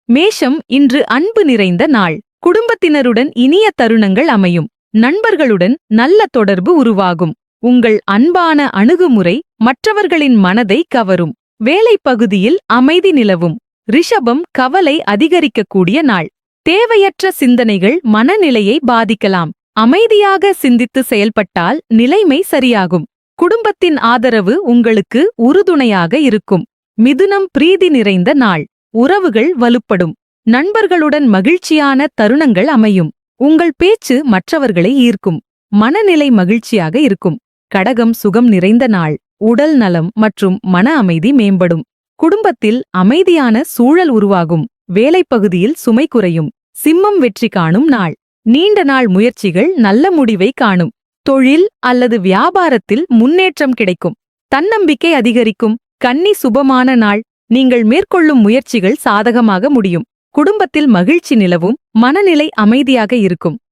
மேஷம் இன்று அன்பு நிறைந்த நாள். குடும்பத்தினருடன் இனிய தருணங்கள் அமையும். நண்பர்களுடன் நல்ல தொடர்பு உருவாகும். உங்கள் அன்பான அணுகுமுறை மற்றவர்களின் மனதை கவரும். வேலைப் பகுதியில் அமைதி நிலவும். ரிஷபம் கவலை அதிகரிக்கக்கூடிய நாள். தேவையற்ற சிந்தனைகள் மனநிலையை பாதிக்கலாம். அமைதியாக சிந்தித்து செயல்பட்டால் நிலைமை சரியாகும். குடும்பத்தின் ஆதரவு உங்களுக்கு உறுதுணையாக இருக்கும். மிதுனம் பிரீதி நிறைந்த நாள். உறவுகள் வலுப்படும். நண்பர்களுடன் மகிழ்ச்சியான தருணங்கள் அமையும். உங்கள் பேச்சு மற்றவர்களை ஈர்க்கும். மனநிலை மகிழ்ச்சியாக இருக்கும். கடகம் சுகம் நிறைந்த நாள். உடல் நலம் மற்றும் மன அமைதி மேம்படும். குடும்பத்தில் அமைதியான சூழல் உருவாகும். வேலைப்பகுதியில் சுமை குறையும். சிம்மம் வெற்றி காணும் நாள். நீண்ட நாள் முயற்சிகள் நல்ல முடிவை காணும். தொழில் அல்லது வியாபாரத்தில் முன்னேற்றம் கிடைக்கும். தன்னம்பிக்கை அதிகரிக்கும். கன்னி சுபமான நாள். நீங்கள் மேற்கொள்ளும் முயற்சிகள் சாதகமாக முடியும். குடும்பத்தில் மகிழ்ச்சி நிலவும். மனநிலை அமைதியாக இருக்கும்.